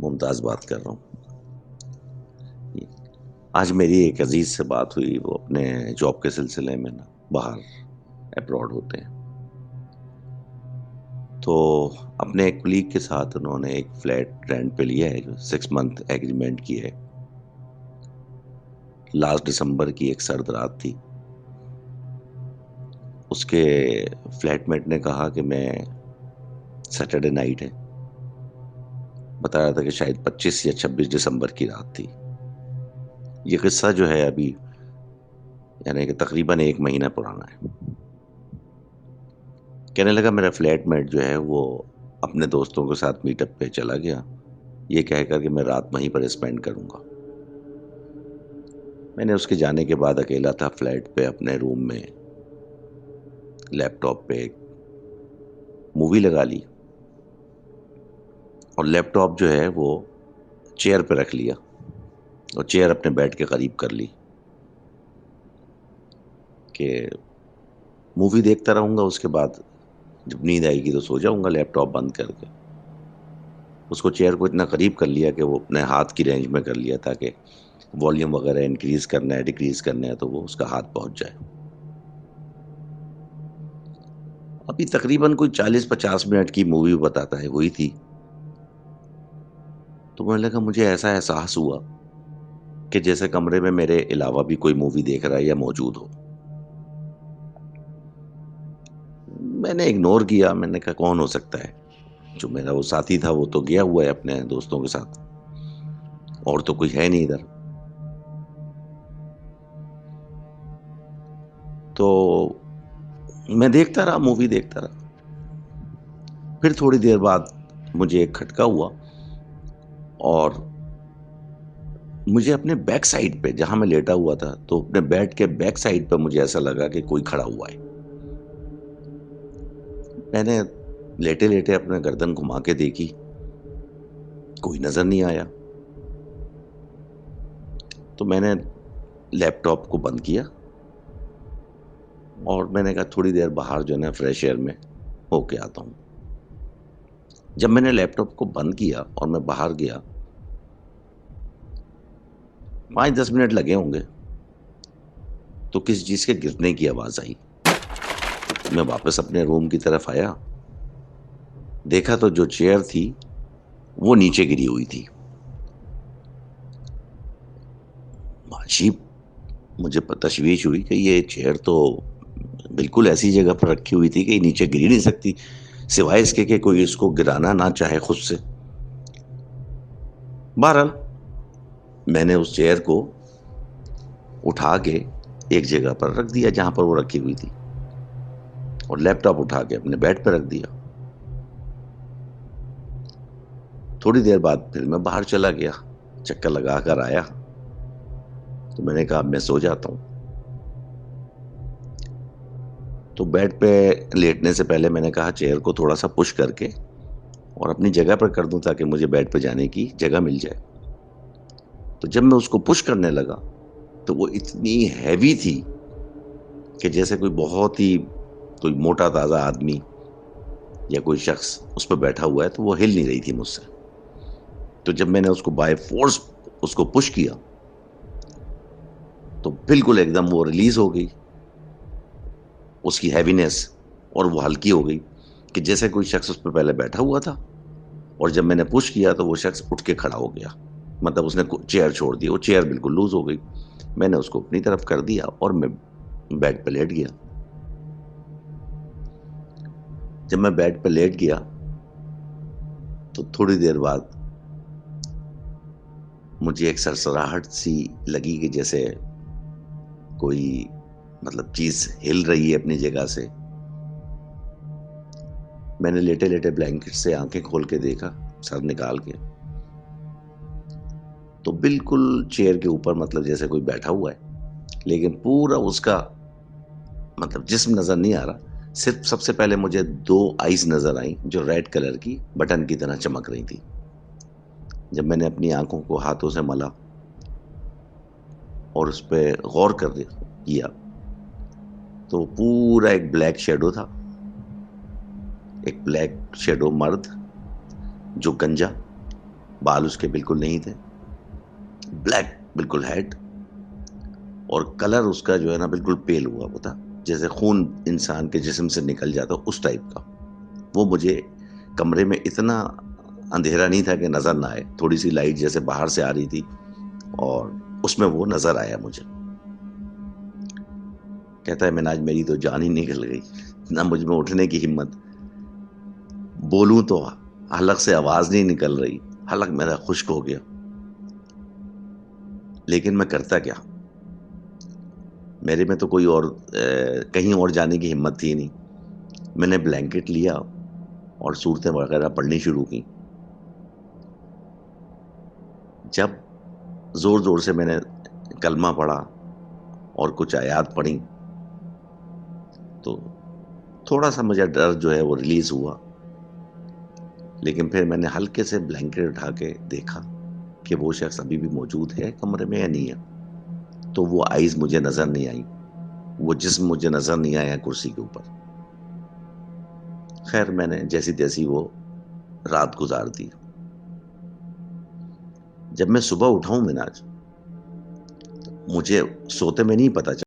मुमताज़ बात कर रहा हूँ। आज मेरी एक अज़ीज़ से बात हुई, वो अपने जॉब के सिलसिले में ना बाहर अब्रॉड होते हैं। तो अपने एक कलीग के साथ उन्होंने एक फ्लैट रेंट पे लिया है, जो 6 मंथ एग्रीमेंट की है। लास्ट दिसंबर की एक सर्द रात थी। उसके फ्लैटमेट ने कहा कि मैं सैटरडे नाइट है, बता रहा था कि शायद 25 या 26 दिसंबर की रात थी। ये किस्सा जो है अभी यानी कि तकरीबन 1 महीना पुराना है। कहने लगा मेरा फ्लैटमेट जो है वो अपने दोस्तों के साथ मीटअप पे चला गया, ये कह कर के मैं रात वहीं पर स्पेंड करूँगा। मैंने उसके जाने के बाद अकेला था फ्लैट पे अपने रूम में, लैपटॉप पे एक मूवी लगा ली और लैपटॉप जो है वो चेयर पे रख लिया और चेयर अपने बेड के करीब कर ली कि मूवी देखता रहूँगा, उसके बाद जब नींद आएगी तो सो जाऊँगा लैपटॉप बंद करके। उसको चेयर को इतना करीब कर लिया कि वो अपने हाथ की रेंज में कर लिया ताकि वॉल्यूम वगैरह इंक्रीज़ करना है, डिक्रीज़ करना है तो वो उसका हाथ पहुँच जाए। अभी तकरीबन कोई 40-50 मिनट की मूवी बताता है, वही थी। तो मुझे लगा मुझे ऐसा एहसास हुआ कि जैसे कमरे में मेरे अलावा भी कोई मूवी देख रहा है या मौजूद हो। मैंने इग्नोर किया, मैंने कहा कौन हो सकता है? जो मेरा वो साथी था वो तो गया हुआ है अपने दोस्तों के साथ और तो कोई है नहीं इधर। तो मैं देखता रहा, मूवी देखता रहा। फिर थोड़ी देर बाद मुझे एक खटका हुआ और मुझे अपने बैक साइड पे जहाँ मैं लेटा हुआ था, तो अपने बेड के बैक साइड पे मुझे ऐसा लगा कि कोई खड़ा हुआ है। मैंने लेटे-लेटे अपना गर्दन घुमा के देखी, कोई नज़र नहीं आया। तो मैंने लैपटॉप को बंद किया और मैंने कहा थोड़ी देर बाहर जो है ना फ्रेश एयर में होके आता हूँ। जब मैंने लैपटॉप को बंद किया और मैं बाहर गया, 5-10 मिनट लगे होंगे, तो किसी चीज़ के गिरने की आवाज़ आई। मैं वापस अपने रूम की तरफ आया, देखा तो जो चेयर थी, वो नीचे गिरी हुई थी। अजीब मुझे तशवीश हुई कि ये चेयर तो बिल्कुल ऐसी जगह पर रखी हुई थी कि ये नीचे गिर ही नहीं सकती, सिवाय इसके कि कोई इसको गिराना ना चाहे खुद से। बहरहाल मैंने उस चेयर को उठा के एक जगह पर रख दिया जहाँ पर वो रखी हुई थी और लैपटॉप उठा के अपने बेड पे रख दिया। थोड़ी देर बाद फिर मैं बाहर चला गया, चक्कर लगा कर आया, तो मैंने कहा अब मैं सो जाता हूँ। तो बेड पे लेटने से पहले मैंने कहा चेयर को थोड़ा-सा पुश करके और अपनी जगह पर कर दूँ ताकि मुझे बेड पे जाने की जगह मिल जाए। तो जब मैं उसको पुश करने लगा, तो वो इतनी हेवी थी कि जैसे कोई बहुत ही कोई मोटा-ताज़ा आदमी या कोई शख्स उस पे बैठा हुआ है, तो वो हिल नहीं रही थी मुझसे। तो जब मैंने उसको बाय फ़ोर्स उसको पुश किया, तो बिल्कुल एकदम वो रिलीज़ हो गई, उसकी हेवीनेस और वो हल्की हो गई कि जैसे कोई शख्स उस पे पहले बैठा हुआ था और जब मैंने पुश किया तो वो शख्स उठ के खड़ा हो गया। मतलब उसने को चेयर छोड़ दी, वो चेयर बिल्कुल लूज़ हो गई। मैंने उसको अपनी तरफ कर दिया और मैं बेड पे लेट गया। जब मैं बेड पे लेट गया, तो थोड़ी देर बाद मुझे एक सरसराहट सी लगी कि जैसे कोई मतलब चीज़ हिल रही है अपनी जगह से। मैंने लेटे-लेटे ब्लैंकेट से आँखें खोल के देखा, सर निकाल के, तो बिल्कुल चेयर के ऊपर मतलब जैसे कोई बैठा हुआ है, लेकिन पूरा उसका मतलब जिस्म नज़र नहीं आ रहा। सिर्फ़ सबसे पहले मुझे 2 आइज़ नज़र आईं, जो रेड कलर की बटन की तरह चमक रही थी। जब मैंने अपनी आँखों को हाथों से मला और उस पे गौर कर किया, तो पूरा एक ब्लैक शैडो था। एक ब्लैक शैडो मर्द, जो गंजा बाल उसके बिल्कुल नहीं थे, ब्लैक बिल्कुल हेड, और कलर उसका जो है ना बिल्कुल पेल हुआ हुआ था, जैसे खून इंसान के जिस्म से निकल जाता उस टाइप का। वो मुझे कमरे में इतना अंधेरा नहीं था कि नज़र ना आए, थोड़ी-सी लाइट जैसे बाहर से आ रही थी और उसमें वो नज़र आया मुझे। कहता है मिन्हाज मेरी तो जान ही निकल गई, ना मुझ में उठने की हिम्मत, बोलूँ तो हलक से आवाज़ नहीं निकल रही, हलक मेरा खुश्क हो गया। लेकिन मैं करता क्या? मेरे में तो कोई और कहीं और जाने की हिम्मत थी नहीं। मैंने ब्लैंकेट लिया और सूरतें वगैरह पढ़नी शुरू की। जब ज़ोर-ज़ोर से मैंने कलमा पढ़ा और कुछ आयत पढ़ी, तो थोड़ा-सा मुझे डर जो है वो रिलीज़ हुआ। लेकिन फिर मैंने हल्के से ब्लैंकेट उठा के देखा कि वो शख़्स अभी भी मौजूद है कमरे में या नहीं है। तो वो आइज़ मुझे नज़र नहीं आई, वो जिस्म मुझे नज़र नहीं आया कुर्सी के ऊपर। ख़ैर मैंने जैसी-तैसी वो रात गुज़ार दी। जब मैं सुबह उठा हूँ मिन्हाज, मुझे सोते में नहीं पता